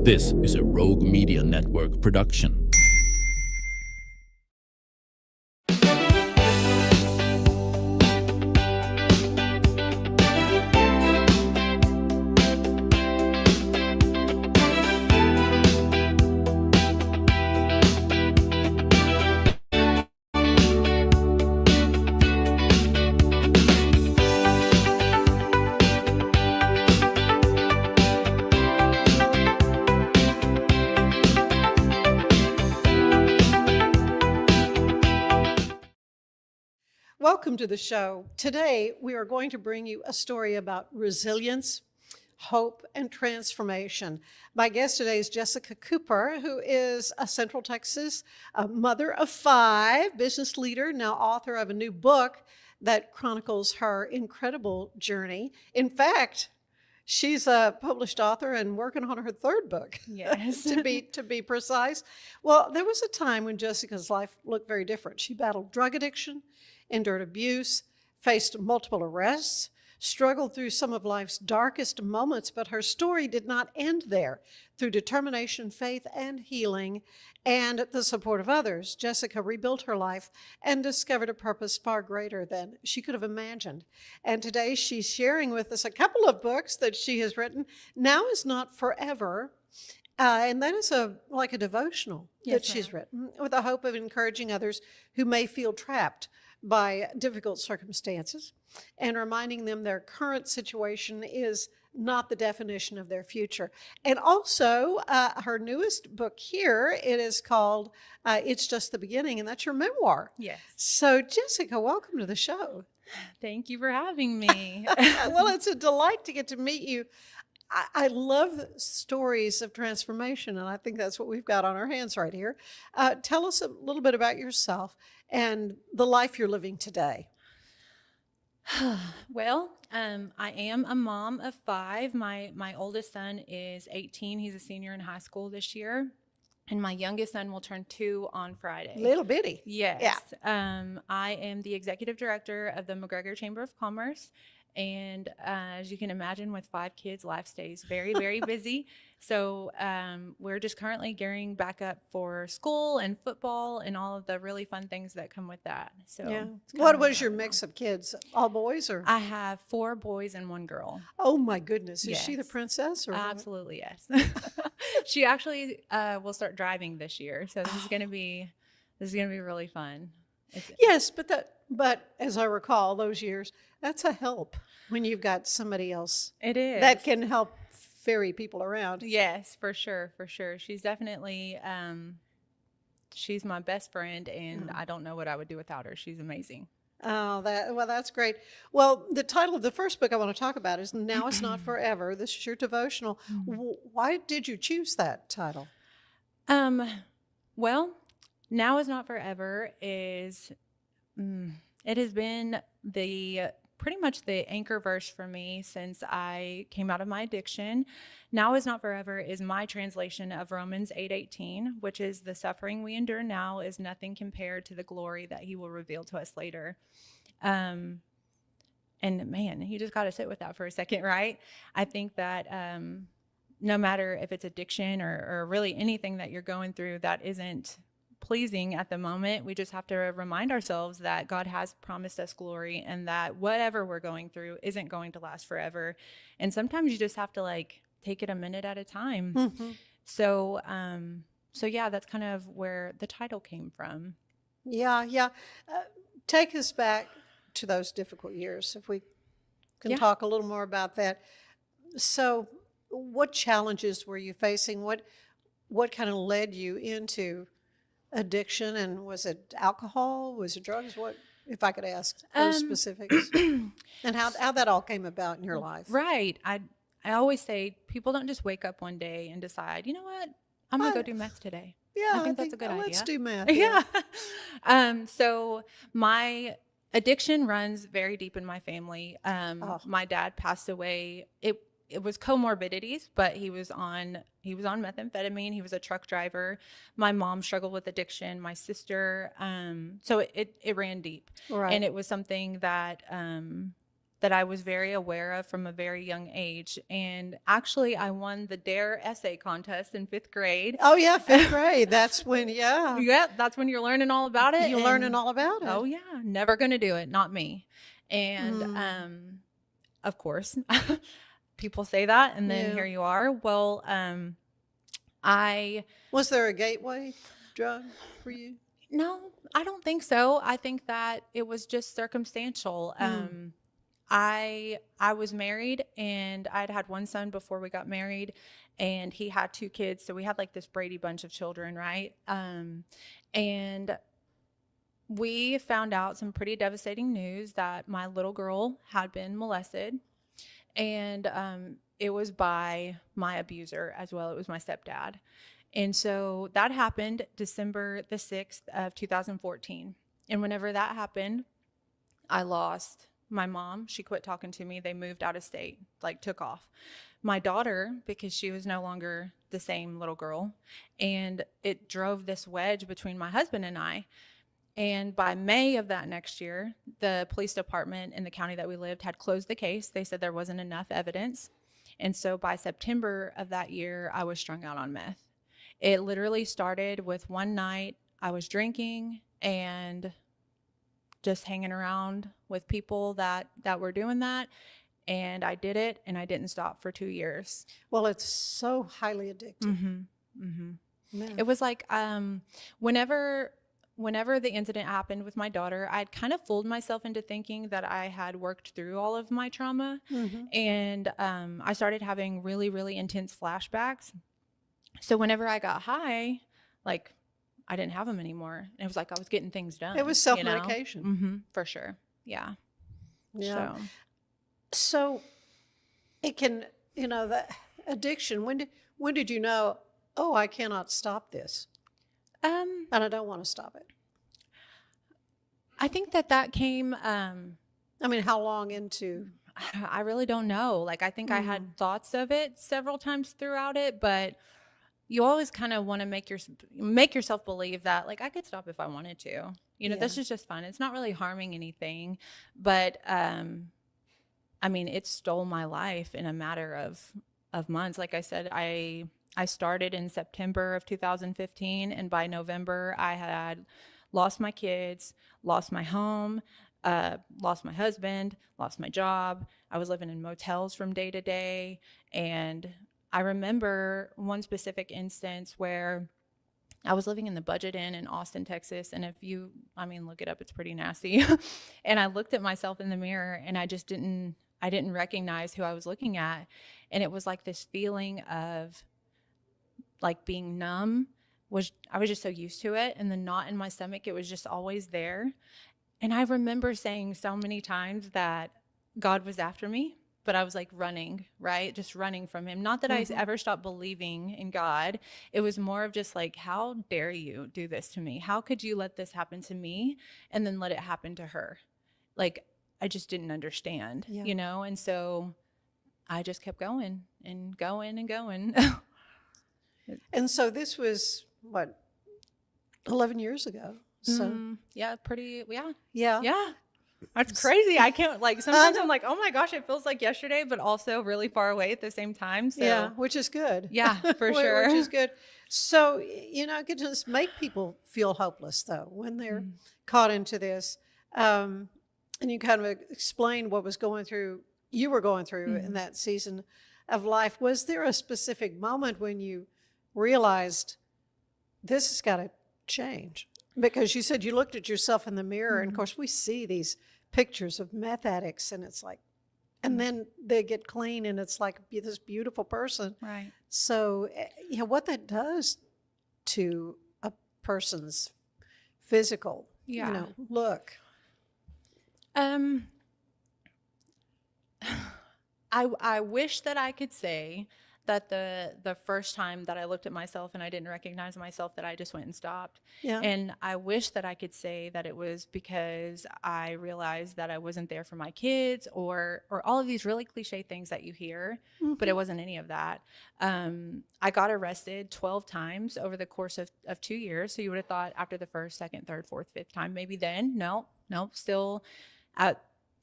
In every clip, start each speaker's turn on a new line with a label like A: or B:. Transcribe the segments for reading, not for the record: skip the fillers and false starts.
A: This is a Rogue Media Network production.
B: Welcome to the show. Today, we are going to bring you a story about resilience, hope, and transformation. My guest today is Jessica Cooper, who is a Central Texas mother of 5, business leader, now author of a new book that chronicles her incredible journey. In fact, she's a published author and working on her 3rd book.
C: Yes.
B: to be precise. Well, there was a time when Jessica's life looked very different. She battled drug addiction, endured abuse, faced multiple arrests, struggled through some of life's darkest moments, but her story did not end there. Through determination, faith, and healing, and the support of others, Jessica rebuilt her life and discovered a purpose far greater than she could have imagined. And today she's sharing with us a couple of books that she has written. Now is Not Forever, and that is like a devotional that she's written with the hope of encouraging others who may feel trapped by difficult circumstances and reminding them their current situation is not the definition of their future. And also her newest book here, it is called It's Just the Beginning, and that's your memoir.
C: Yes.
B: So Jessica, welcome to the show.
C: Thank you for having me.
B: Well, it's a delight to get to meet you. I love stories of transformation, and I think that's what we've got on our hands right here. Tell us a little bit about yourself and the life you're living today.
C: Well, I am a mom of 5. My oldest son is 18. He's a senior in high school this year. And my youngest son will turn 2 on Friday.
B: Little bitty.
C: Yes.
B: Yeah.
C: I am the executive director of the McGregor Chamber of Commerce. And as you can imagine, with 5 kids, life stays very, very busy. So we're just currently gearing back up for school and football and all of the really fun things that come with that. So
B: yeah. What was your mix of kids? All boys or?
C: I have 4 boys and 1 girl.
B: Oh my goodness. Is
C: Yes.
B: she the princess? Or
C: Absolutely, yes. She actually will start driving this year. So this is going to be really fun.
B: Yes, but as I recall those years, that's a help when you've got somebody else.
C: It is.
B: That can help ferry people around.
C: Yes, for sure. She's definitely, she's my best friend, and I don't know what I would do without her. She's amazing.
B: Oh, that's great. Well, the title of the first book I want to talk about is Now Is Not Forever. This is your devotional. Why did you choose that title?
C: Well, Now Is Not Forever is, it has been pretty much the anchor verse for me since I came out of my addiction. Now is not forever is my translation of Romans 8:18, which is the suffering we endure now is nothing compared to the glory that he will reveal to us later. And man, you just got to sit with that for a second, right? I think that no matter if it's addiction or really anything that you're going through that isn't pleasing at the moment, we just have to remind ourselves that God has promised us glory and that whatever we're going through isn't going to last forever. And sometimes you just have to take it a minute at a time. Mm-hmm. So yeah, that's kind of where the title came from.
B: Yeah. Take us back to those difficult years, if we can talk a little more about that. So what challenges were you facing? What kind of led you into addiction, and was it alcohol? Was it drugs? What, if I could ask those specifics, and how that all came about in your life?
C: Right. I always say people don't just wake up one day and decide, you know what, I'm gonna go do meth today.
B: Yeah,
C: I think that's a good idea.
B: Let's do meth.
C: Yeah. So my addiction runs very deep in my family. My dad passed away. It was comorbidities, but he was on methamphetamine. He was a truck driver. My mom struggled with addiction. My sister, so it ran deep,
B: right.
C: And it was something that that I was very aware of from a very young age. And actually, I won the Dare essay contest in 5th grade.
B: Oh, yeah, 5th grade. That's when, yeah.
C: Yeah, that's when you're learning all about it.
B: You're learning all about it.
C: Oh, yeah, never going to do it. Not me. And of course, people say that. And then here you are. Well,
B: Was there a gateway drug for you?
C: No, I don't think so. I think that it was just circumstantial. I was married, and I'd had one son before we got married, and he had 2 kids. So we had like this Brady bunch of children, right? And we found out some pretty devastating news that my little girl had been molested, and it was by my abuser as well. It was my stepdad. And so that happened December the 6th of 2014. And whenever that happened, I lost my mom. She quit talking to me. They moved out of state, like took off. My daughter, because she was no longer the same little girl. And it drove this wedge between my husband and I. And by May of that next year, the police department in the county that we lived had closed the case. They said there wasn't enough evidence. And so by September of that year, I was strung out on meth. It literally started with one night I was drinking and just hanging around with people that were doing that. And I did it, and I didn't stop for 2 years.
B: Well, it's so highly addictive.
C: It was like whenever the incident happened with my daughter, I'd kind of fooled myself into thinking that I had worked through all of my trauma. And I started having really, really intense flashbacks. So whenever I got high, like I didn't have them anymore. It was like I was getting things done.
B: It was self-medication.
C: For sure. Yeah.
B: Yeah. So it can, the addiction, when did you know, oh, I cannot stop this? And I don't want to stop it.
C: I think that came,
B: how long into?
C: I really don't know. Like, I think I had thoughts of it several times throughout it, but you always kind of want to make yourself believe that, like, I could stop if I wanted to. This is just fun. It's not really harming anything, but it stole my life in a matter of months. Like I said, I started in September of 2015, and by November I had lost my kids, lost my home, lost my husband, lost my job. I was living in motels from day to day. And I remember one specific instance where I was living in the Budget Inn in Austin, Texas. And if you, look it up, it's pretty nasty. And I looked at myself in the mirror, and I didn't recognize who I was looking at. And it was like this feeling of like being numb. I was just so used to it. And the knot in my stomach, it was just always there. And I remember saying so many times that God was after me, but I was like running, right? Just running from him. Not that I ever stopped believing in God. It was more of just like, how dare you do this to me? How could you let this happen to me and then let it happen to her? Like, I just didn't understand, And so I just kept going and going and going.
B: And so this was, 11 years ago? So
C: yeah. That's crazy. I can't, sometimes I'm like, oh my gosh, it feels like yesterday, but also really far away at the same time. So
B: yeah, which is good.
C: Yeah, for sure.
B: Which is good. So, it can just make people feel hopeless though, when they're caught into this. And you kind of explain what you were going through in that season of life. Was there a specific moment when you realized this has got to change? Because you said you looked at yourself in the mirror, and of course we see these pictures of meth addicts, and it's like, and then they get clean, and it's like this beautiful person.
C: Right.
B: So, what that does to a person's physical, look.
C: I wish that I could say that the first time that I looked at myself and I didn't recognize myself, that I just went and stopped.
B: Yeah.
C: And I wish that I could say that it was because I realized that I wasn't there for my kids or all of these really cliche things that you hear, but it wasn't any of that. I got arrested 12 times over the course of 2 years. So you would have thought after the first, second, third, fourth, fifth time, maybe then, no, still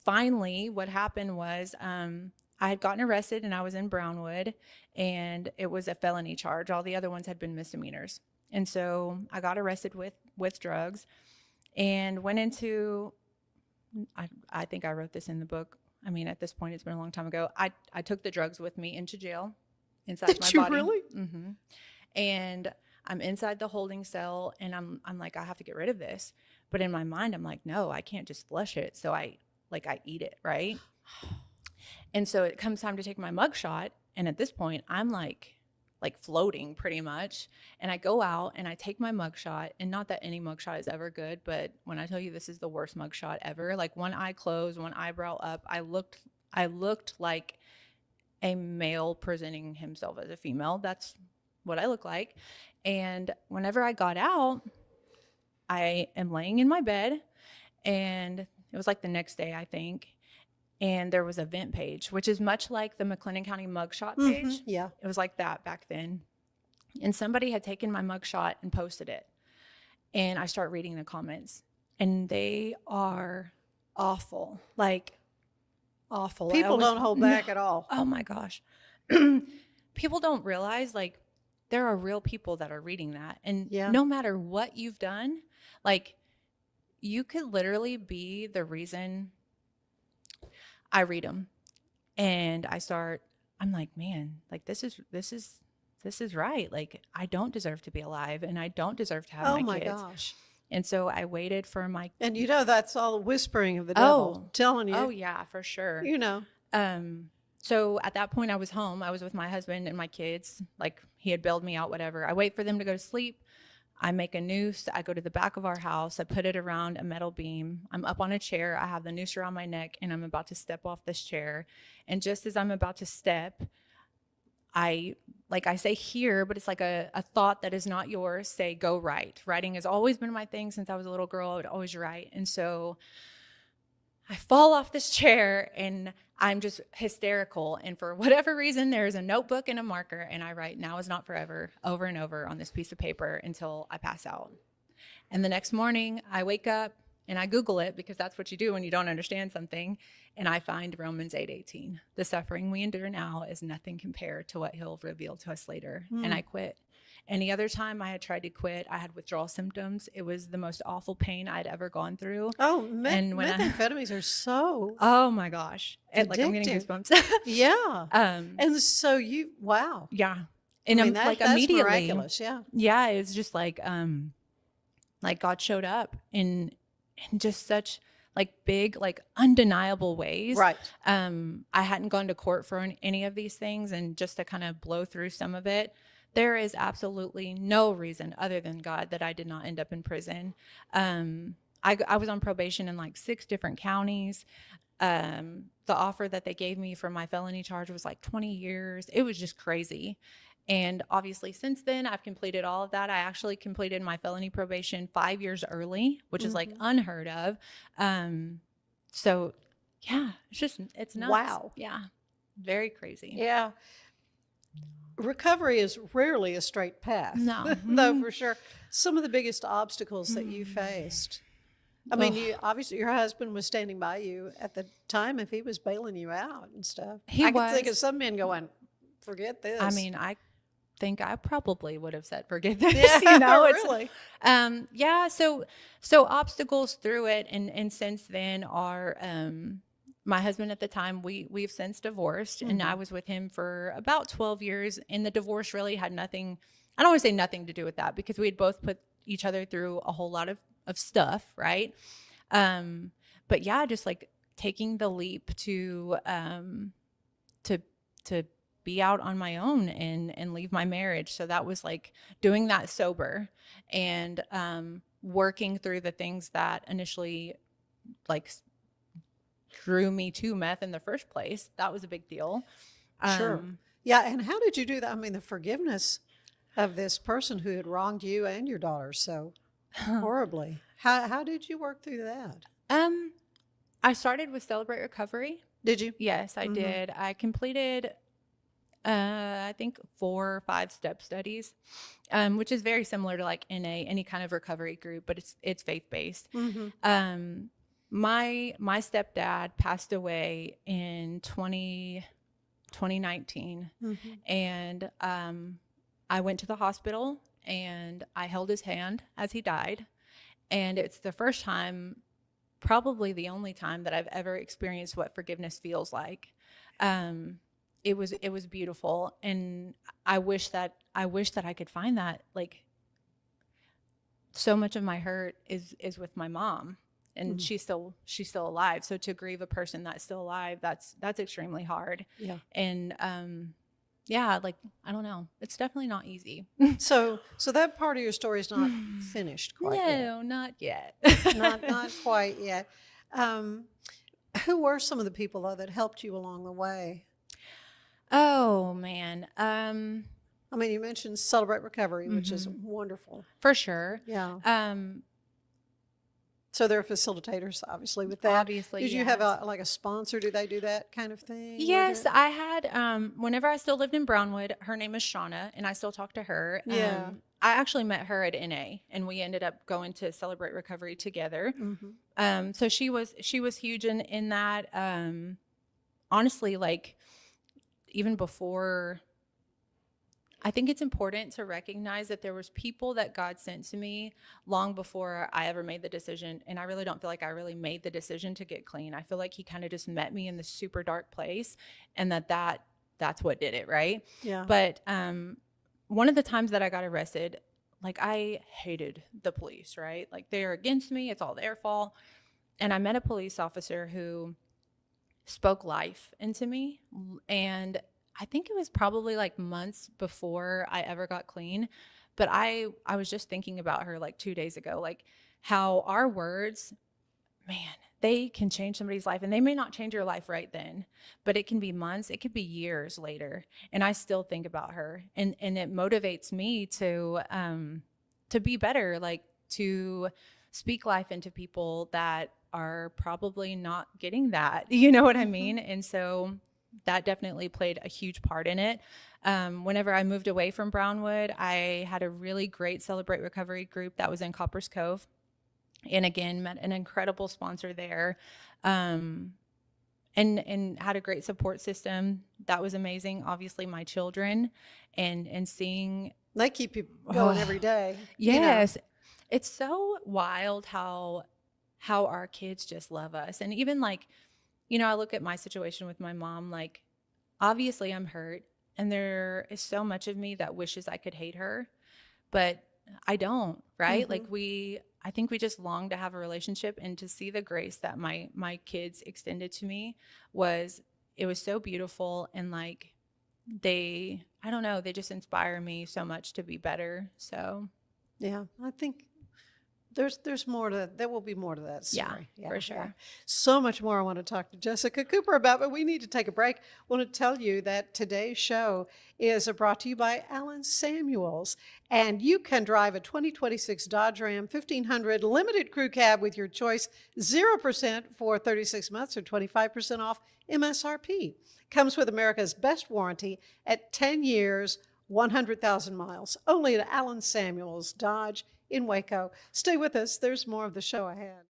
C: finally, what happened was I had gotten arrested and I was in Brownwood, and it was a felony charge. All the other ones had been misdemeanors. And so I got arrested with drugs and went into, I think I wrote this in the book. I mean, at this point, it's been a long time ago. I took the drugs with me into jail inside
B: Did
C: my
B: you
C: body.
B: really?
C: Mm-hmm. And I'm inside the holding cell, and I'm like, I have to get rid of this. But in my mind, I'm like, no, I can't just flush it. So I eat it, right? And so it comes time to take my mugshot, and at this point, I'm like floating pretty much. And I go out and I take my mugshot, and not that any mugshot is ever good, but when I tell you this is the worst mugshot ever, like one eye closed, one eyebrow up, I looked like a male presenting himself as a female. That's what I look like. And whenever I got out, I am laying in my bed, and it was like the next day, I think. And there was a vent page, which is much like the McLennan County mugshot page.
B: Mm-hmm. Yeah.
C: It was like that back then. And somebody had taken my mugshot and posted it. And I start reading the comments, and they are awful. Like, awful.
B: People don't hold back at all.
C: Oh my gosh. People don't realize, like, there are real people that are reading that. And no matter what you've done, like, you could literally be the reason. I read them, and I'm like, man, like, this is right. Like, I don't deserve to be alive, and I don't deserve to have my kids. Oh my gosh. And so I waited for my.
B: And that's all the whispering of the devil telling you.
C: Oh yeah, for sure. So at that point I was home. I was with my husband and my kids. Like, he had bailed me out, whatever. I wait for them to go to sleep. I make a noose. I go to the back of our house. I put it around a metal beam. I'm up on a chair. I have the noose around my neck, and I'm about to step off this chair. And just as I'm about to step, I say here, but it's like a thought that is not yours, say, go write. Writing has always been my thing since I was a little girl. I would always write. And so I fall off this chair, and I'm just hysterical. And for whatever reason, there's a notebook and a marker, and I write "Now is not forever" over and over on this piece of paper until I pass out. And the next morning I wake up and I Google it, because that's what you do when you don't understand something. And I find Romans 8:18. The suffering we endure now is nothing compared to what he'll reveal to us later. And I quit. Any other time I had tried to quit, I had withdrawal symptoms. It was the most awful pain I'd ever gone through.
B: Oh, methamphetamines are so.
C: Oh my gosh. Like, I'm getting goosebumps.
B: Yeah. And so wow.
C: Yeah. And
B: that's
C: immediately.
B: Miraculous. Yeah.
C: Yeah. It was just like God showed up in just such like big, like undeniable ways.
B: Right.
C: I hadn't gone to court for any of these things, and just to kind of blow through some of it, there is absolutely no reason other than God that I did not end up in prison. I was on probation in like 6 different counties. The offer that they gave me for my felony charge was like 20 years. It was just crazy. And obviously since then I've completed all of that. I actually completed my felony probation 5 years early, which is like unheard of. So yeah, it's nuts.
B: Wow.
C: Yeah. Very crazy.
B: Yeah. Recovery is rarely a straight path.
C: No.
B: Though for sure. Some of the biggest obstacles that you faced. I mean, obviously your husband was standing by you at the time if he was bailing you out and stuff. I can think of some men going, forget this.
C: I mean, I think I probably would have said, forget this.
B: Yeah, really.
C: Yeah. So obstacles through it. And since then are, my husband at the time, we've since divorced, and I was with him for about 12 years. And the divorce really had nothing, I don't want to say nothing to do with that, because we had both put each other through a whole lot of stuff. Right. But yeah, just like taking the leap to be out on my own and leave my marriage. So that was like doing that sober, and working through the things that initially like drew me to meth in the first place. That was a big deal.
B: Sure. Yeah. And how did you do that? I mean, the forgiveness of this person who had wronged you and your daughter so horribly. How did you work through that?
C: I started with Celebrate Recovery.
B: Did you?
C: Yes, I did. I completed, I think 4 or 5 step studies, which is very similar to like NA, any kind of recovery group, but it's faith-based. my stepdad passed away in 2019. And I went to the hospital and I held his hand as he died. And it's the first time, probably the only time, that I've ever experienced what forgiveness feels like. It was beautiful, and I wish that I could find that. Like, so much of my hurt is with my mom, and she's still alive. So to grieve a person that's still alive, that's extremely hard. Yeah. And yeah, like, I don't know. It's definitely not easy.
B: So that part of your story is not finished quite yet.
C: No, not yet.
B: not quite yet. Who were some of the people, though, that helped you along the way?
C: Oh, man.
B: I mean, you mentioned Celebrate Recovery, which is wonderful.
C: For sure.
B: Yeah. So there are facilitators, obviously, with that.
C: Obviously,
B: Did you have a sponsor? Do they do that kind of thing?
C: Yes, I had. Whenever I still lived in Brownwood, her name is Shauna, and I still talk to her.
B: Yeah.
C: I actually met her at NA, and we ended up going to Celebrate Recovery together. So she was huge in that. Honestly, like, even before, I think it's important to recognize that there was people that God sent to me long before I ever made the decision. And I really don't feel like I really made the decision to get clean. I feel like he kind of just met me in this super dark place, and that's what did it. Right.
B: Yeah.
C: But, one of the times that I got arrested, like, I hated the police, right? Like, they're against me. It's all their fault. And I met a police officer who spoke life into me. And I think it was probably like months before I ever got clean. But I was just thinking about her like 2 days ago, like how our words, man, they can change somebody's life, and they may not change your life right then, but it can be months, it could be years later. And I still think about her, and it motivates me to be better, like to speak life into people that are probably not getting that, you know what I mean? And so that definitely played a huge part in it. Whenever I moved away from Brownwood, I had a really great Celebrate Recovery group that was in Coppers Cove. And again, met an incredible sponsor there, and had a great support system. That was amazing. Obviously, my children, and seeing,
B: they keep you going every day.
C: Yes, you know? It's so wild how our kids just love us. And even, like, you know, I look at my situation with my mom. Like, obviously, I'm hurt, and there is so much of me that wishes I could hate her, but I don't. Right? Like, I think we just long to have a relationship, and to see the grace that my kids extended to me it was so beautiful. And like, I don't know, they just inspire me so much to be better. So yeah, I think
B: there's more to, there will be more to that story.
C: Yeah, for sure.
B: Yeah. So much more I want to talk to Jessica Cooper about, but we need to take a break. I want to tell you that today's show is brought to you by Alan Samuels, and you can drive a 2026 Dodge Ram 1500 limited crew cab with your choice, 0% for 36 months or 25% off MSRP. Comes with America's best warranty at 10 years, 100,000 miles. Only at Alan Samuels Dodge in Waco. Stay with us. There's more of the show ahead.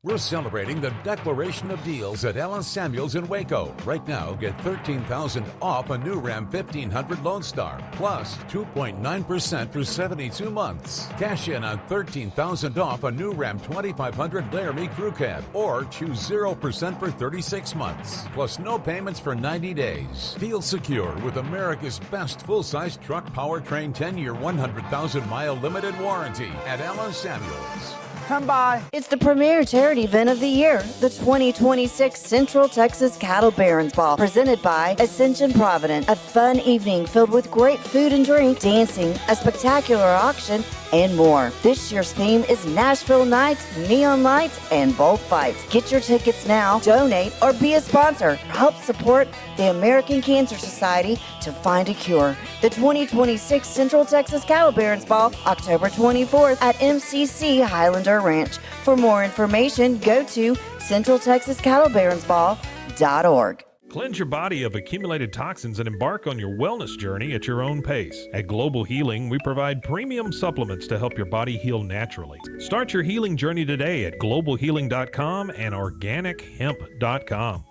D: We're celebrating the declaration of deals at Alan Samuels in Waco. Right now, get $13,000 off a new Ram 1500 Lone Star, plus 2.9% for 72 months. Cash in on $13,000 off a new Ram 2500 Laramie Crew Cab, or choose 0% for 36 months, plus no payments for 90 days. Feel secure with America's best full-size truck powertrain 10-year, 100,000-mile limited warranty at Alan Samuels.
E: Come by.
F: It's the premier charity event of the year, the 2026 Central Texas Cattle Barons Ball, presented by Ascension Providence. A fun evening filled with great food and drink, dancing, a spectacular auction, and more. This year's theme is Nashville Nights, Neon Lights, and Bullfights. Get your tickets now, donate, or be a sponsor. Help support the American Cancer Society to find a cure. The 2026 Central Texas Cattle Barons Ball, October 24th at MCC Highlander Ranch. For more information, go to centraltexascattlebaronsball.org.
E: Cleanse your body of accumulated toxins and embark on your wellness journey at your own pace. At Global Healing, we provide premium supplements to help your body heal naturally. Start your healing journey today at globalhealing.com and organichemp.com.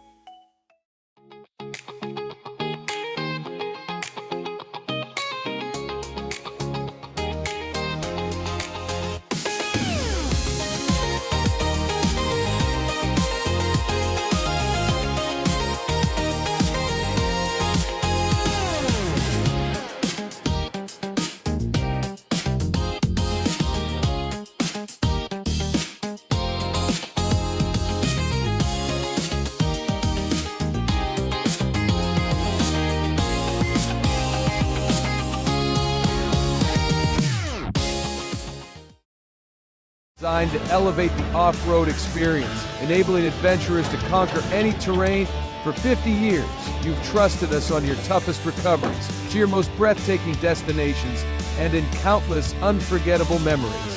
G: Designed to elevate the off-road experience, enabling adventurers to conquer any terrain. For 50 years, you've trusted us on your toughest recoveries, to your most breathtaking destinations, and in countless unforgettable memories.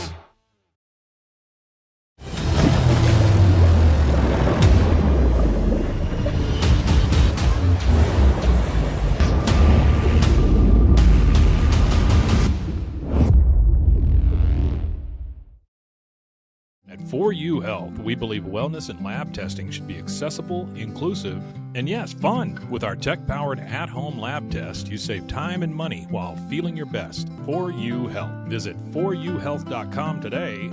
E: At 4U Health, we believe wellness and lab testing should be accessible, inclusive, and yes, fun. With our tech-powered at-home lab test, you save time and money while feeling your best. 4U Health. Visit 4uhealth.com today.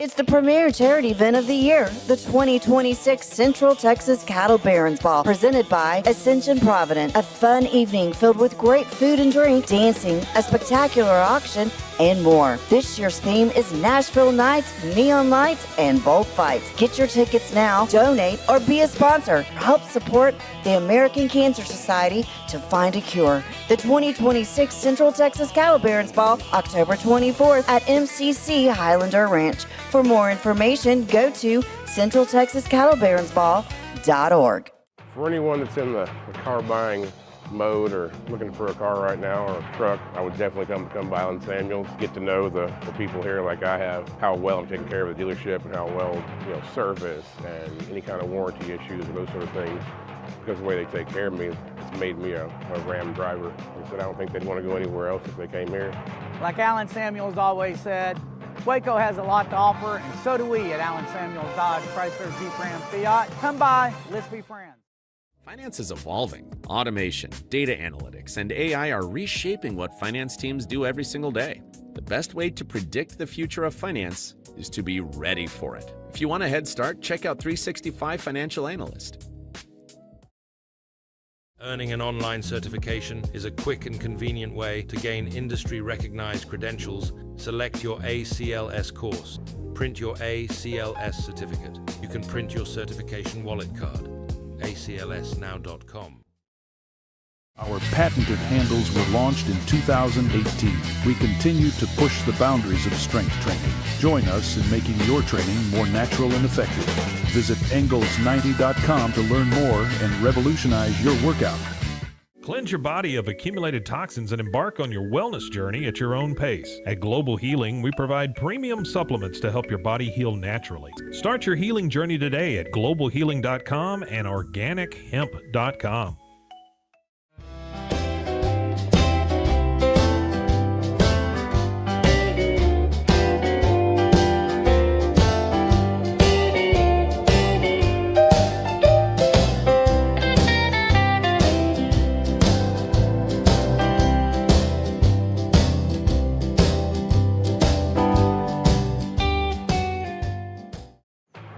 F: It's the premier charity event of the year, the 2026 Central Texas Cattle Barons Ball, presented by Ascension Provident. A fun evening filled with great food and drink, dancing, a spectacular auction, and more. This year's theme is Nashville Nights, Neon Lights, and Bullfights. Get your tickets now, donate, or be a sponsor. Help support the American Cancer Society to find a cure. The 2026 Central Texas Cattle Barons Ball, October 24th at MCC Highlander Ranch. For more information, go to centraltexascattlebaronsball.org.
H: For anyone that's in the car buying mode or looking for a car right now or a truck, I would definitely come by Allen Samuels, get to know the people here like I have, how well I'm taking care of the dealership and how well, service and any kind of warranty issues and those sort of things. Because of the way they take care of me, it's made me a Ram driver. Like I said, I don't think they'd want to go anywhere else if they came here.
I: Like Allen Samuels always said, Waco has a lot to offer, and so do we at Allen Samuels Dodge, Chrysler, Jeep, Ram, Fiat. Come by, let's be friends.
J: Finance is evolving. Automation, data analytics, and AI are reshaping what finance teams do every single day. The best way to predict the future of finance is to be ready for it. If you want a head start, check out 365 Financial Analyst.
K: Earning an online certification is a quick and convenient way to gain industry-recognized credentials. Select your ACLS course. Print your ACLS certificate. You can print your certification wallet card. aclsnow.com.
L: Our patented handles were launched in 2018. We continue to push the boundaries of strength training. Join us in making your training more natural and effective. Visit Engels90.com to learn more and revolutionize your workout.
E: Cleanse your body of accumulated toxins and embark on your wellness journey at your own pace. At Global Healing, we provide premium supplements to help your body heal naturally. Start your healing journey today at globalhealing.com and organichemp.com.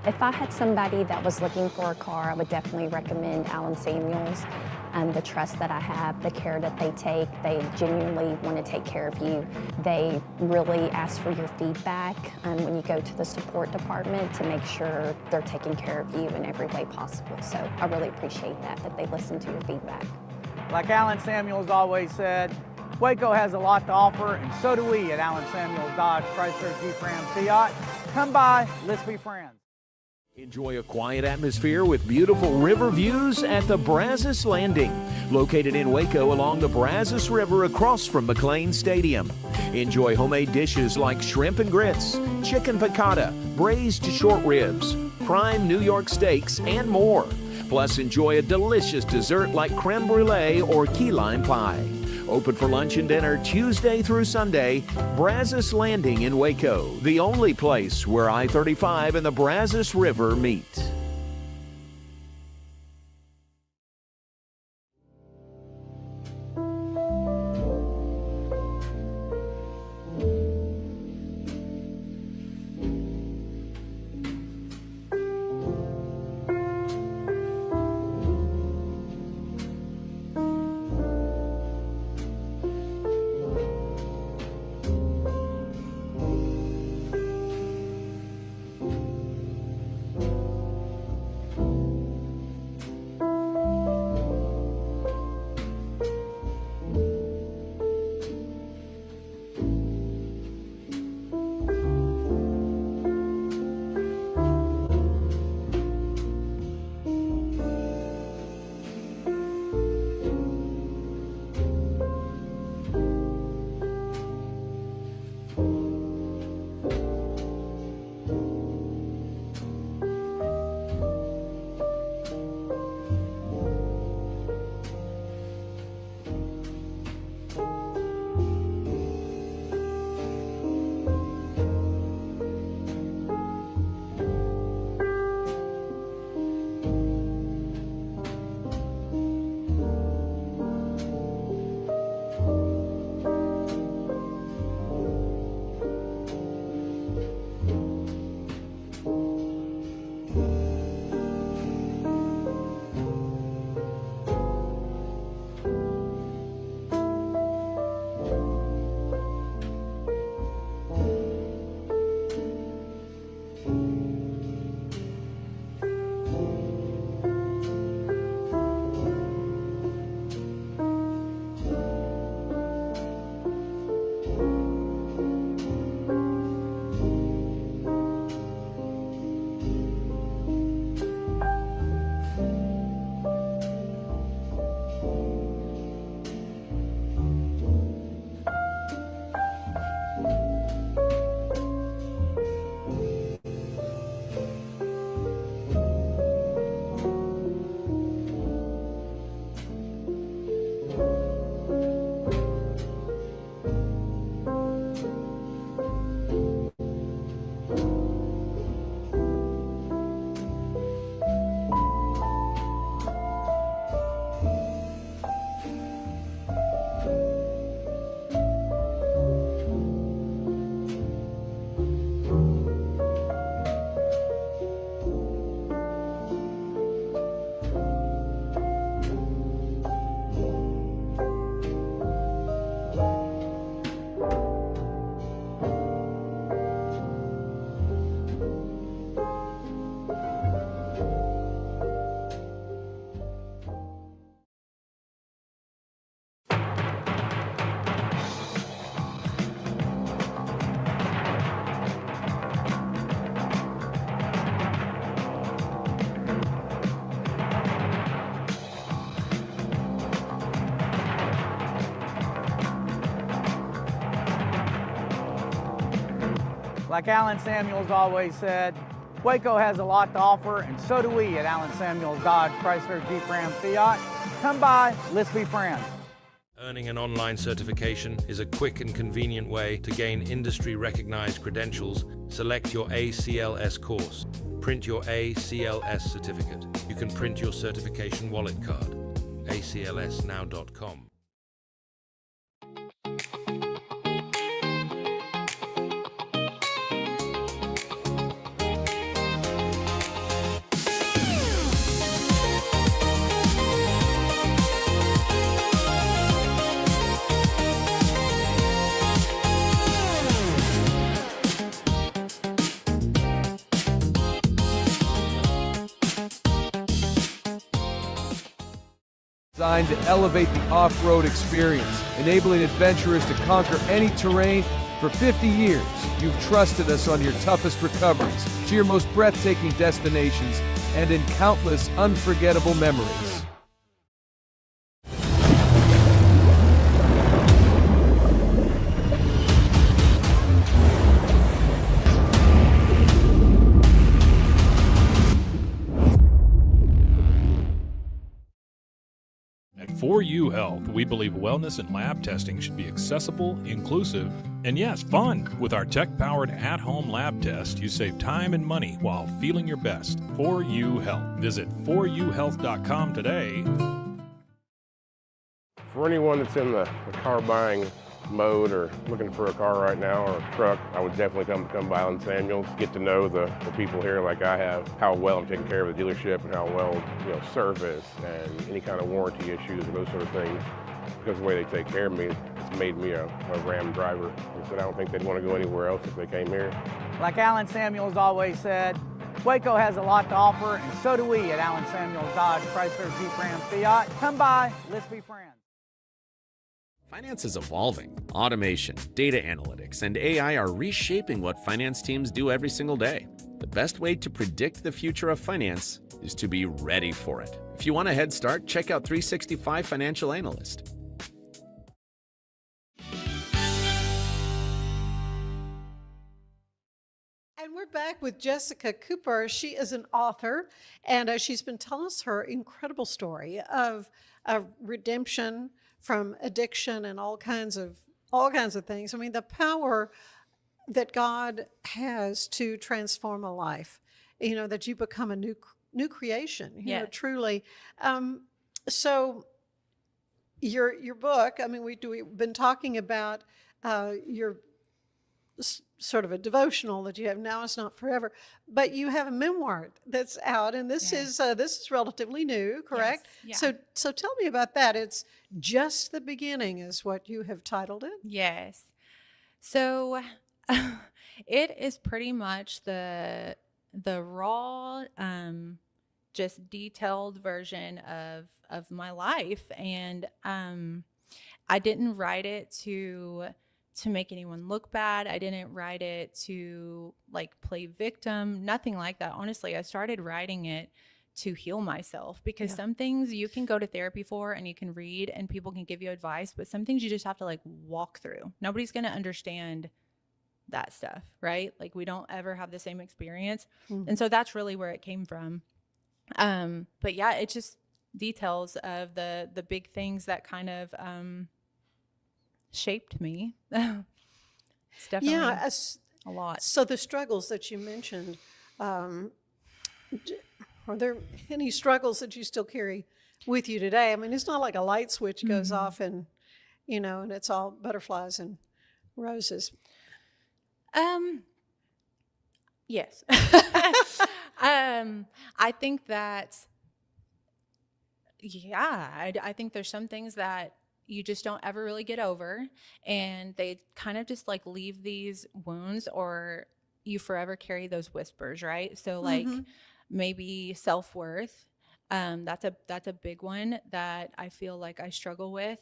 M: If I had somebody that was looking for a car, I would definitely recommend Allen Samuels. The trust that I have, the care that they take, they genuinely want to take care of you. They really ask for your feedback when you go to the support department to make sure they're taking care of you in every way possible. So I really appreciate that they listen to your feedback.
I: Like Allen Samuels always said, Waco has a lot to offer, and so do we at Allen Samuels Dodge, Chrysler, Jeep, Ram, Fiat. Come by, let's be friends.
N: Enjoy a quiet atmosphere with beautiful river views at the Brazos Landing, located in Waco along the Brazos River across from McLean Stadium. Enjoy homemade dishes like shrimp and grits, chicken piccata, braised short ribs, prime New York steaks, and more. Plus, enjoy a delicious dessert like creme brulee or key lime pie. Open for lunch and dinner Tuesday through Sunday. Brazos Landing in Waco, the only place where I-35 and the Brazos River meet.
I: Like Alan Samuels always said, Waco has a lot to offer, and so do we at Alan Samuels Dodge, Chrysler, Jeep, Ram, Fiat. Come by, let's be friends.
K: Earning an online certification is a quick and convenient way to gain industry-recognized credentials. Select your ACLS course. Print your ACLS certificate. You can print your certification wallet card. aclsnow.com.
G: Designed to elevate the off-road experience, enabling adventurers to conquer any terrain. For 50 years, you've trusted us on your toughest recoveries, to your most breathtaking destinations, and in countless unforgettable memories.
E: At 4U Health, we believe wellness and lab testing should be accessible, inclusive, and yes, fun. With our tech-powered at-home lab test, you save time and money while feeling your best. 4U Health. Visit 4uhealth.com today.
H: For anyone that's in the car buying mode or looking for a car right now or a truck, I would definitely come by Alan Samuels, get to know the people here like I have, how well I'm taking care of the dealership and how well, service and any kind of warranty issues or those sort of things. Because of the way they take care of me, it's made me a Ram driver. I said I don't think they'd want to go anywhere else if they came here.
I: Like Alan Samuels always said, Waco has a lot to offer, and so do we at Alan Samuels Dodge, Chrysler, Jeep, Ram, Fiat. Come by, let's be friends.
J: Finance is evolving. Automation, data analytics, and AI are reshaping what finance teams do every single day. The best way to predict the future of finance is to be ready for it. If you want a head start, check out 365 Financial Analyst.
B: And we're back with Jessica Cooper. She is an author, and she's been telling us her incredible story of redemption from addiction and all kinds of things. I mean, the power that God has to transform a life. That you become a new creation. You know, truly. So your book. I mean, we've been talking about your sort of a devotional that you have now. It's not forever, but you have a memoir that's out, and this is relatively new, correct?
C: Yes. Yeah.
B: So tell me about that. It's Just the Beginning is what you have titled it.
C: Yes. So it is pretty much the raw, just detailed version of my life, and I didn't write it to make anyone look bad. I didn't write it to play victim, nothing like that. Honestly, I started writing it to heal myself, because some things you can go to therapy for and you can read and people can give you advice, but some things you just have to walk through. Nobody's going to understand that stuff, right? We don't ever have the same experience. And so that's really where it came from. But yeah, it's just details of the big things that kind of, shaped me. It's definitely a lot.
B: So the struggles that you mentioned, are there any struggles that you still carry with you today? I mean, it's not like a light switch goes off and and it's all butterflies and roses.
C: Yes. I think that I think there's some things that you just don't ever really get over, and they kind of just leave these wounds, or you forever carry those whispers, right? So maybe self-worth, that's a big one that I feel like I struggle with.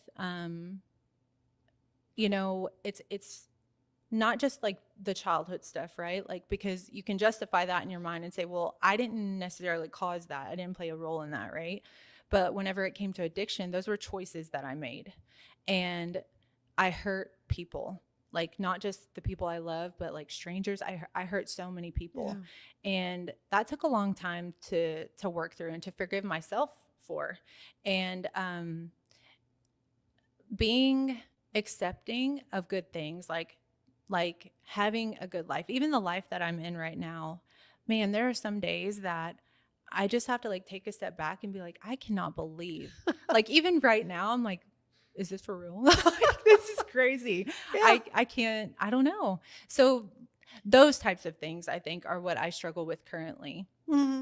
C: It's not just the childhood stuff, right? Because you can justify that in your mind and say, well, I didn't necessarily cause that, I didn't play a role in that, right? But whenever it came to addiction, those were choices that I made. And I hurt people. like not just the people I love, but like strangers. I hurt so many people, and that took a long time to work through and to forgive myself for, and being accepting of good things, like having a good life, even the life that I'm in right now. Man, there are some days that I just have to like take a step back and be like, I cannot believe, like even right now, I'm like, is this for real? Like, this is crazy.
B: Yeah.
C: I don't know. So those types of things I think are what I struggle with currently.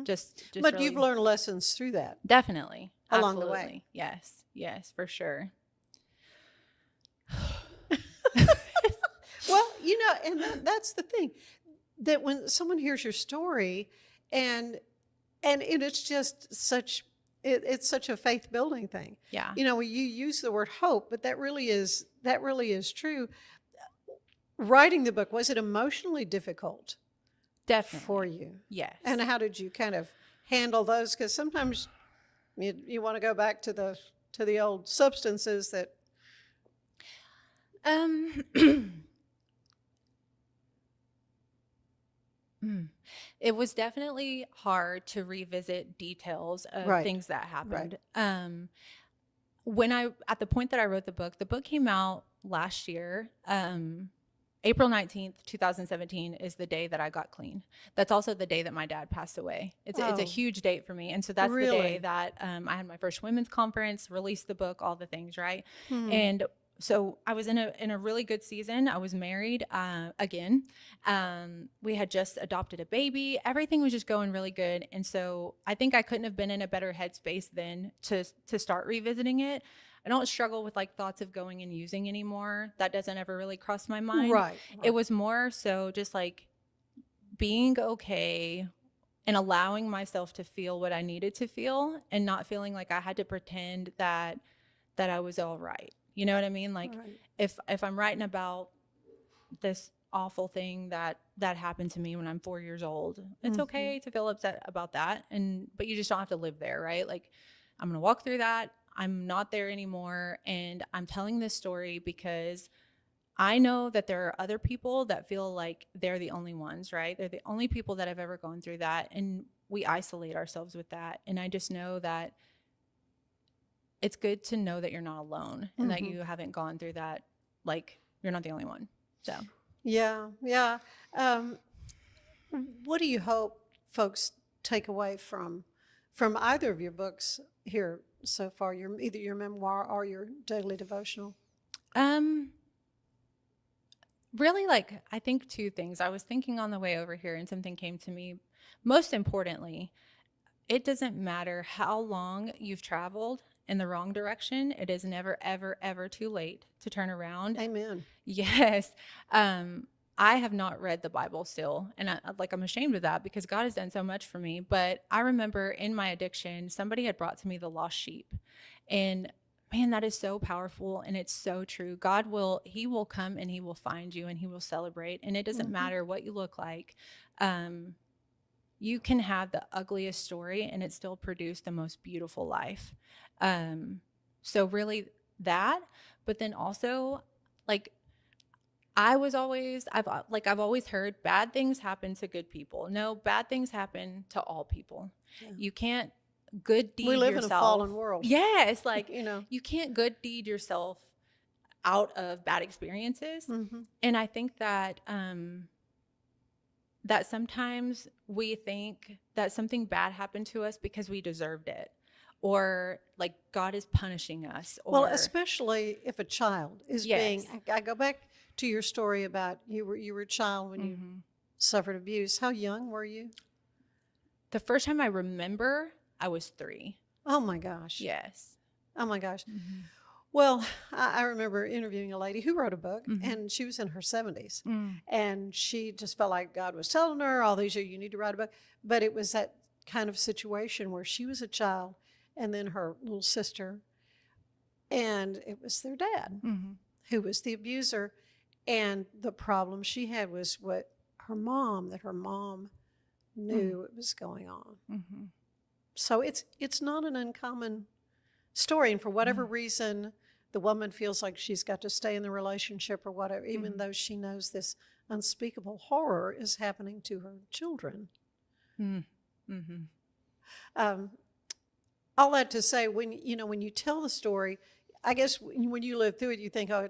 C: Just
B: But
C: really,
B: you've learned lessons through that.
C: definitely
B: along the
C: absolutely.
B: way.
C: Yes, for sure.
B: Well, you know, and that's the thing, that when someone hears your story, and it's just such it's such a faith building thing.
C: Yeah.
B: You know, you use the word hope, but that really is true. Writing the book, was it emotionally difficult?
C: Definitely.
B: For you?
C: Yes.
B: And how did you kind of handle those? Because sometimes you want to go back to the old substances that.
C: It was definitely hard to revisit details of things that happened. At the point that I wrote the book came out last year. April 19th, 2017 is the day that I got clean. That's also the day that my dad passed away. It's a huge date for me. And so that's the day that I had my first women's conference, released the book, all the things, right? And so I was in a really good season. I was married again. We had just adopted a baby. Everything was just going really good. And so I think I couldn't have been in a better headspace then to start revisiting it. I don't struggle with like thoughts of going and using anymore. That doesn't ever really cross my mind.
B: Right.
C: It was more so just like being okay and allowing myself to feel what I needed to feel, and not feeling like I had to pretend that I was all right. You know what I mean? Like if I'm writing about this awful thing that happened to me when I'm 4 years old, it's okay to feel upset about that. But you just don't have to live there, right? Like, I'm going to walk through that. I'm not there anymore. And I'm telling this story because I know that there are other people that feel like they're the only ones, right? They're the only people that have ever gone through that. And we isolate ourselves with that. And I just know that it's good to know that you're not alone and that you haven't gone through that. Like, you're not the only one. So,
B: yeah. What do you hope folks take away from either of your books here so far, either your memoir or your daily devotional?
C: Really, like, I think two things. I was thinking on the way over here and something came to me. Most importantly, it doesn't matter how long you've traveled in the wrong direction. It is never, ever, ever too late to turn around.
B: Amen.
C: Yes. I have not read the Bible still, and I'm ashamed of that because God has done so much for me. But I remember in my addiction, somebody had brought to me the lost sheep, and man, that is so powerful, and it's so true. He will come and he will find you and he will celebrate, and it doesn't matter what you look like. You can have the ugliest story and it still produce the most beautiful life. So really that, but then also like, I've always heard bad things happen to good people. No, bad things happen to all people. Yeah. You can't good deed yourself.
B: We live in a fallen world.
C: Yes. Like, you can't good deed yourself out of bad experiences. And I think that, that sometimes we think that something bad happened to us because we deserved it, or like God is punishing us.
B: Well, especially if a child is being, I go back to your story about you were a child when you suffered abuse. How young were you?
C: The first time I remember, I was 3.
B: Oh my gosh.
C: Yes.
B: Oh my gosh. Well, I remember interviewing a lady who wrote a book, and she was in her 70s, and she just felt like God was telling her all these years, you need to write a book. But it was that kind of situation where she was a child, and then her little sister, and it was their dad who was the abuser. And the problem she had was that her mom knew what was going on. So it's not an uncommon story. And for whatever reason, the woman feels like she's got to stay in the relationship or whatever, even though she knows this unspeakable horror is happening to her children. All that to say, when you tell the story, I guess when you live through it, you think, oh,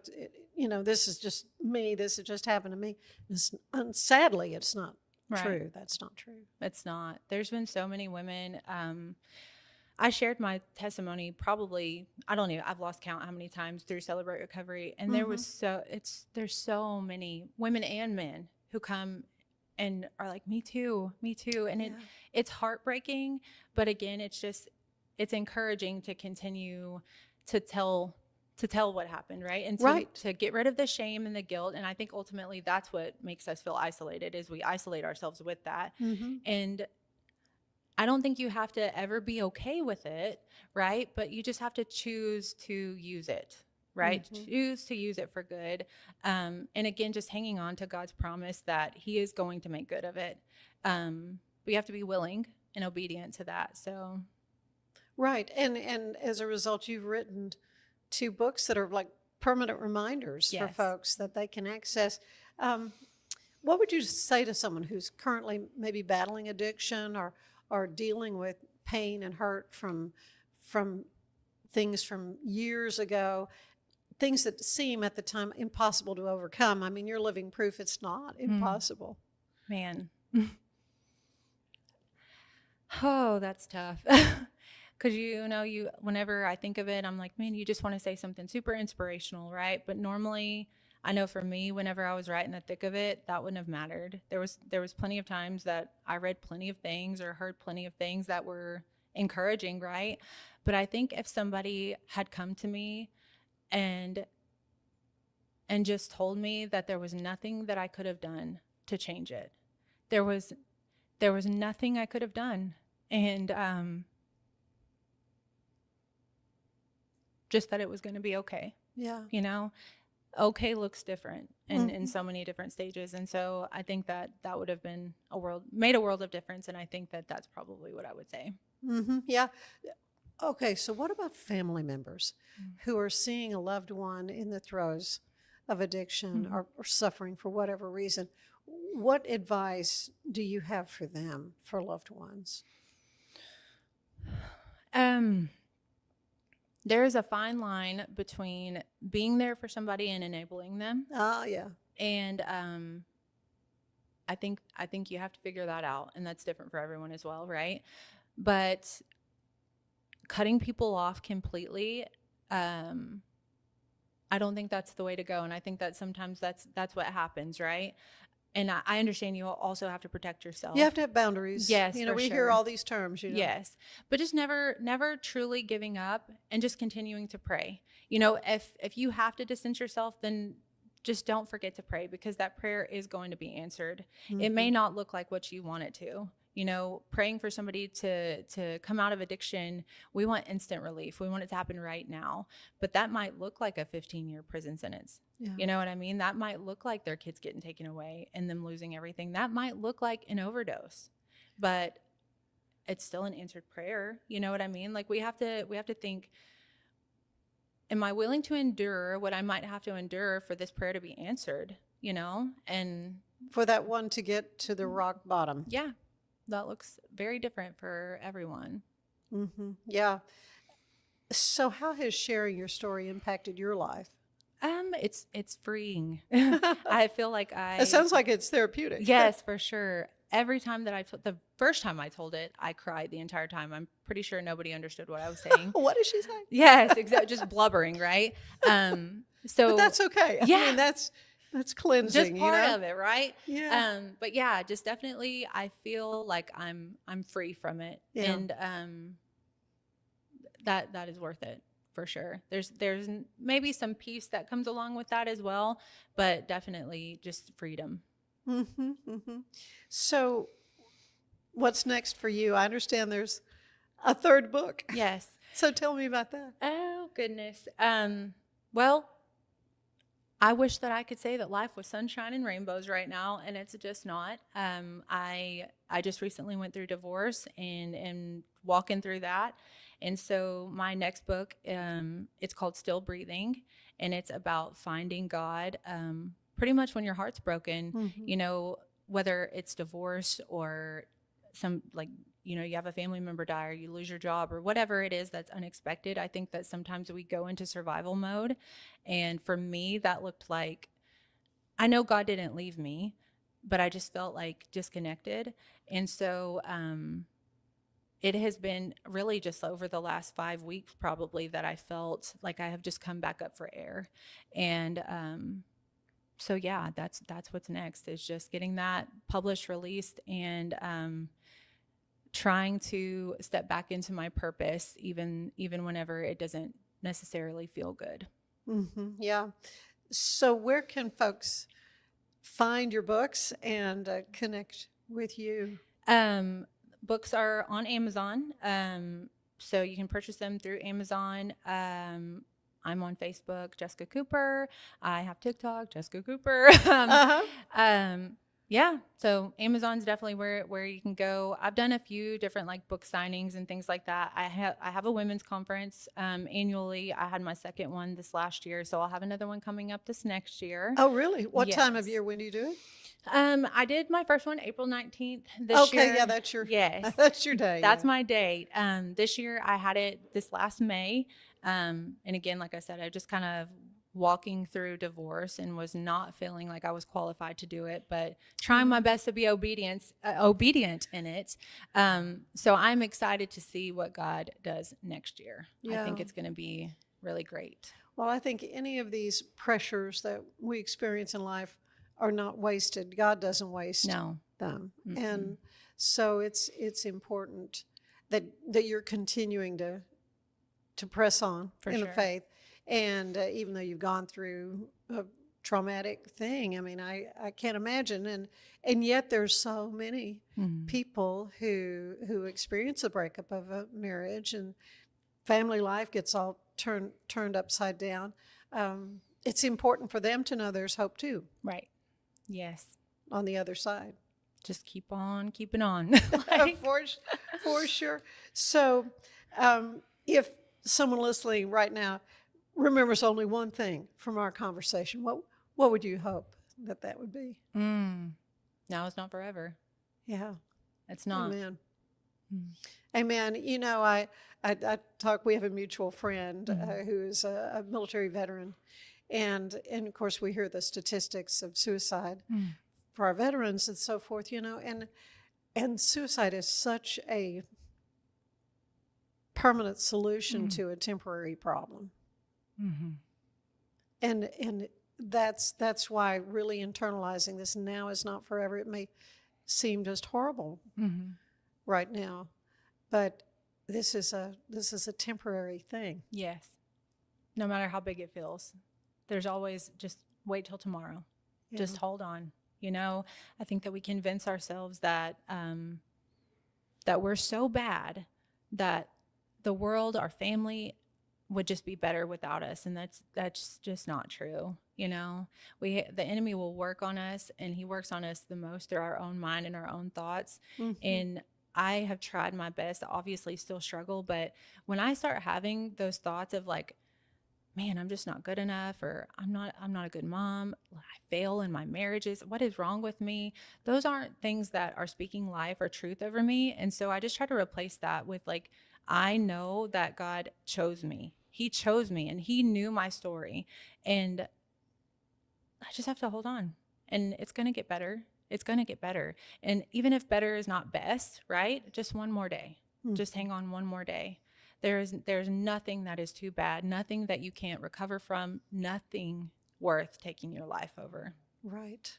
B: this is just me. This has just happened to me. Sadly, it's not true. That's not true.
C: It's not. There's been so many women. I shared my testimony probably, I've lost count how many times through Celebrate Recovery. And there's so many women and men who come and are like, me too. And it's heartbreaking. But again, it's encouraging to continue to tell what happened, right? And to get rid of the shame and the guilt. And I think ultimately that's what makes us feel isolated, is we isolate ourselves with that. And I don't think you have to ever be okay with it, right? But you just have to choose to use it, right? Choose to use it for good. And again, just hanging on to God's promise that he is going to make good of it. We have to be willing and obedient to that. So,
B: right. And as a result, you've written 2 books that are like permanent reminders for folks that they can access. What would you say to someone who's currently maybe battling addiction or dealing with pain and hurt from things from years ago, things that seem at the time impossible to overcome? I mean, you're living proof it's not impossible.
C: Man. Oh, that's tough. Because, whenever I think of it, I'm like, man, you just want to say something super inspirational, right? But normally, I know for me, whenever I was right in the thick of it, that wouldn't have mattered. There was plenty of times that I read plenty of things or heard plenty of things that were encouraging, right? But I think if somebody had come to me and just told me that there was nothing that I could have done to change it, there was nothing I could have done, and just that it was going to be okay.
B: Yeah.
C: Okay looks different in so many different stages. And so I think that would have been made a world of difference. And I think that that's probably what I would say.
B: Yeah. Okay. So what about family members who are seeing a loved one in the throes of addiction or suffering for whatever reason? What advice do you have for them, for loved ones?
C: There's a fine line between being there for somebody and enabling them.
B: Oh, yeah.
C: And I think you have to figure that out, and that's different for everyone as well, right? But cutting people off completely, I don't think that's the way to go. And I think that sometimes that's what happens, right? And I understand you also have to protect yourself.
B: You have to have boundaries.
C: Yes,
B: we hear all these terms.
C: Yes, but just never truly giving up and just continuing to pray. If you have to distance yourself, then just don't forget to pray, because that prayer is going to be answered. It may not look like what you want it to. Praying for somebody to come out of addiction, we want instant relief. We want it to happen right now. But that might look like a 15-year prison sentence. Yeah. You know what I mean? That might look like their kids getting taken away and them losing everything. That might look like an overdose. But it's still an answered prayer. You know what I mean? Like we have to think, am I willing to endure what I might have to endure for this prayer to be answered? And
B: for that one to get to the rock bottom.
C: Yeah. That looks very different for everyone.
B: Yeah. So how has sharing your story impacted your life?
C: It's freeing. I feel like
B: It sounds like it's therapeutic.
C: Yes, for sure. Every time that the first time I told it, I cried the entire time. I'm pretty sure nobody understood what I was saying.
B: What did she say?
C: Yes, exactly. Just blubbering, right?
B: But that's okay.
C: Yeah.
B: I mean, that's cleansing.
C: Just part of it, right?
B: Yeah.
C: But yeah, just definitely, I feel like I'm free from it, and that is worth it for sure. There's maybe some peace that comes along with that as well, but definitely just freedom.
B: So, what's next for you? I understand there's a 3rd book.
C: Yes.
B: So tell me about that.
C: Oh goodness. Well, I wish that I could say that life was sunshine and rainbows right now, and it's just not. I just recently went through divorce and walking through that, And so my next book, it's called Still Breathing, and it's about finding God pretty much when your heart's broken, you know, whether it's divorce or some, like, you know, you have a family member die or you lose your job or whatever it is that's unexpected. I think that sometimes we go into survival mode. And for me, that looked like, I know God didn't leave me, but I just felt like disconnected. And so it has been really just over the last 5 weeks probably that I felt like I have just come back up for air. And so yeah, that's what's next, is just getting that published, released, and trying to step back into my purpose, even whenever it doesn't necessarily feel good.
B: Yeah. So where can folks find your books and connect with you?
C: Books are on Amazon, so you can purchase them through Amazon. I'm on Facebook, Jessica Cooper. I have TikTok, Jessica Cooper. Yeah, so Amazon's definitely where you can go. I've done a few different like book signings and things like that. I have a women's conference annually. I had my second one this last year, so I'll have another one coming up this next year.
B: Oh, really? What time of
C: Yes.
B: year? When do you do it?
C: I did my first one April 19th this year.
B: Okay, yeah, that's your
C: yes,
B: that's your day.
C: That's
B: yeah.
C: my date. This year I had it this last May. And again, like I said, I just kind of walking through divorce and was not feeling like I was qualified to do it, but trying my best to be obedient in it. So I'm excited to see what God does next year. I think
B: Yeah.
C: it's going to be really great.
B: Well, I think any of these pressures that we experience in life are not wasted. God doesn't waste
C: No.
B: them.
C: Mm-mm.
B: And so it's important that you're continuing to press on
C: For
B: in the
C: sure.
B: faith. And even though you've gone through a traumatic thing, I mean, I can't imagine. And yet there's so many people who experience the breakup of a marriage, and family life gets all turned upside down. It's important for them to know there's hope too.
C: Right. Yes.
B: On the other side.
C: Just keep on keeping on.
B: For sure. So if someone listening right now remembers only one thing from our conversation, what would you hope that would be?
C: Now is not forever.
B: Yeah.
C: It's not.
B: Amen. Amen. You know, I talk, we have a mutual friend who is a military veteran. And of course, we hear the statistics of suicide for our veterans and so forth, you know, and suicide is such a permanent solution to a temporary problem. And that's why really internalizing this now is not forever. It may seem just horrible right now, but this is a temporary thing.
C: Yes. No matter how big it feels, there's always just wait till tomorrow.
B: Yeah.
C: Just hold on. You know, I think that we convince ourselves that that we're so bad that the world, our family, would just be better without us, and that's just not true. You know, the enemy will work on us, and he works on us the most through our own mind and our own thoughts. And I have tried my best to obviously still struggle, but when I start having those thoughts of like, man, I'm just not good enough, or I'm not a good mom, I fail in my marriages, what is wrong with me? Those aren't things that are speaking life or truth over me. And so I just try to replace that with like, I know that God chose me. He chose me, and he knew my story, and I just have to hold on, and it's going to get better. It's going to get better. And even if better is not best, right? Just one more day. Just hang on one more day. There's nothing that is too bad, nothing that you can't recover from, nothing worth taking your life over.
B: Right.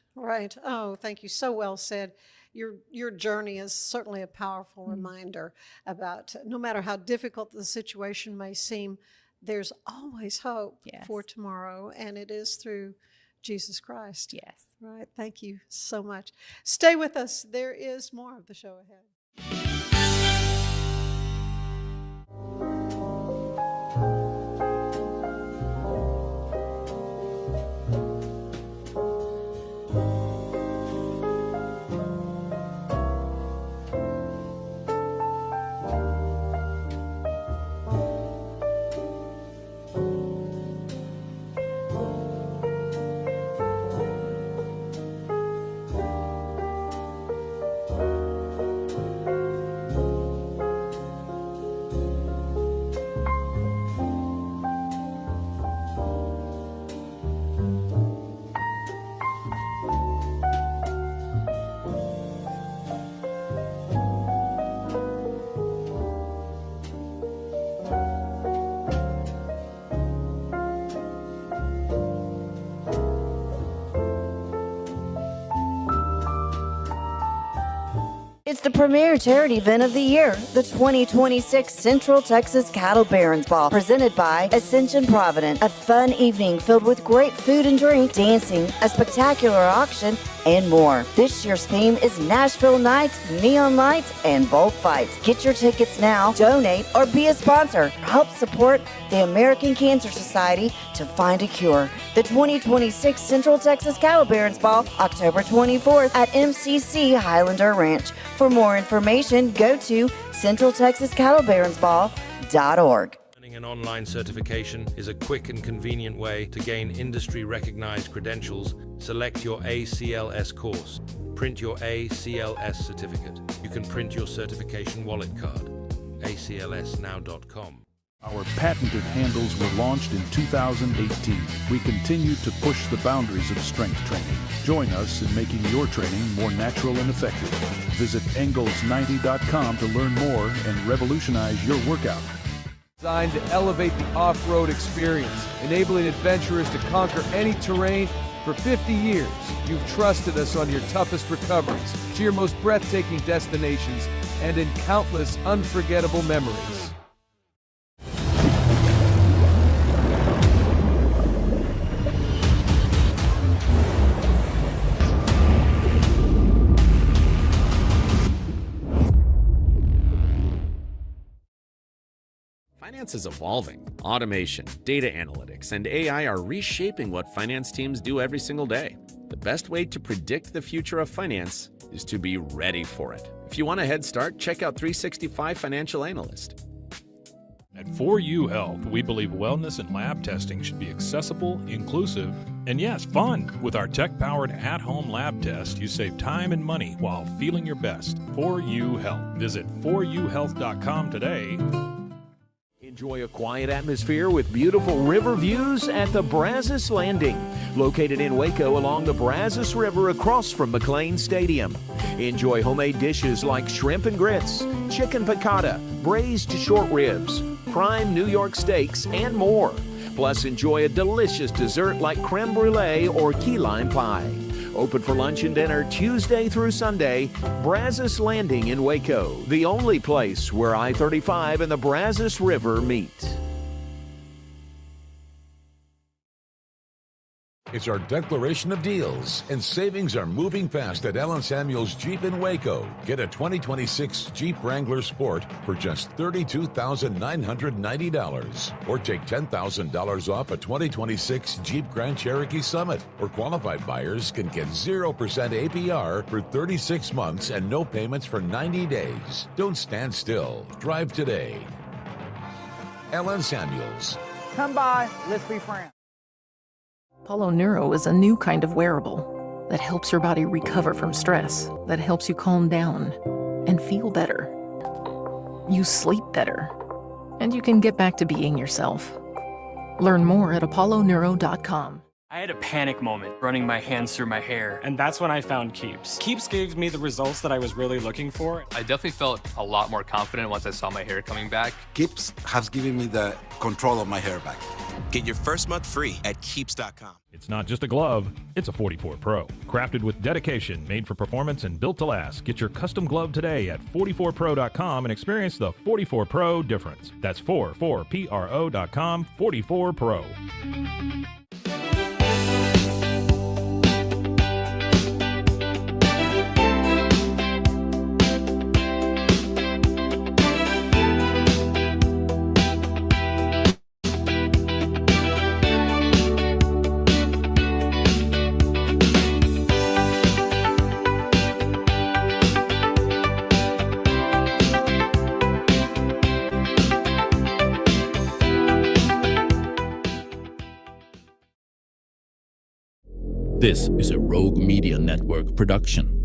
B: Oh, thank you. So well said. Your journey is certainly a powerful reminder about no matter how difficult the situation may seem, there's always hope for tomorrow, and it is through Jesus Christ.
C: Yes.
B: Right. Thank you so much. Stay with us. There is more of the show ahead.
F: It's the premier charity event of the year, the 2026 Central Texas Cattle Barons Ball, presented by Ascension Provident. A fun evening filled with great food and drink, dancing, a spectacular auction, and more. This year's theme is Nashville Nights, Neon Lights, and Bullfights. Get your tickets now, donate, or be a sponsor. Help support the American Cancer Society to find a cure. The 2026 Central Texas Cattle Barons Ball, October 24th at MCC Highlander Ranch. For more information, go to centraltexascattlebaronsball.org.
K: Earning an online certification is a quick and convenient way to gain industry-recognized credentials. Select your ACLS course. Print your ACLS certificate. You can print your certification wallet card. aclsnow.com.
L: Our patented handles were launched in 2018. We continue to push the boundaries of strength training. Join us in making your training more natural and effective. Visit Engels90.com to learn more and revolutionize your workout.
G: Designed to elevate the off-road experience, enabling adventurers to conquer any terrain. For 50 years, you've trusted us on your toughest recoveries, to your most breathtaking destinations, and in countless unforgettable memories.
J: Finance is evolving. Automation, data analytics, and AI are reshaping what finance teams do every single day. The best way to predict the future of finance is to be ready for it. If you want a head start, check out 365 Financial Analyst.
E: At 4U Health, we believe wellness and lab testing should be accessible, inclusive, and yes, fun. With our tech-powered at-home lab test, you save time and money while feeling your best. 4U Health. Visit 4uhealth.com today.
N: Enjoy a quiet atmosphere with beautiful river views at the Brazos Landing, located in Waco along the Brazos River across from McLean Stadium. Enjoy homemade dishes like shrimp and grits, chicken piccata, braised short ribs, prime New York steaks, and more. Plus, enjoy a delicious dessert like creme brulee or key lime pie. Open for lunch and dinner Tuesday through Sunday. Brazos Landing in Waco, the only place where I-35 and the Brazos River meet.
D: It's our declaration of deals, and savings are moving fast at Allen Samuels Jeep in Waco. Get a 2026 Jeep Wrangler Sport for just $32,990, or take $10,000 off a 2026 Jeep Grand Cherokee Summit, or qualified buyers can get 0% APR for 36 months and no payments for 90 days. Don't stand still. Drive today. Allen Samuels.
I: Come by, let's be friends.
O: Apollo Neuro is a new kind of wearable that helps your body recover from stress, that helps you calm down and feel better. You sleep better, and you can get back to being yourself. Learn more at apolloneuro.com.
P: I had a panic moment running my hands through my hair, and that's when I found Keeps. Keeps gave me the results that I was really looking for.
Q: I definitely felt a lot more confident once I saw my hair coming back.
R: Keeps has given me the control of my hair back.
S: Get your first month free at Keeps.com.
E: It's not just a glove, it's a 44 Pro. Crafted with dedication, made for performance, and built to last. Get your custom glove today at 44pro.com and experience the 44 Pro difference. That's 44pro.com, 44 Pro.
A: This is a Rogue Media Network production.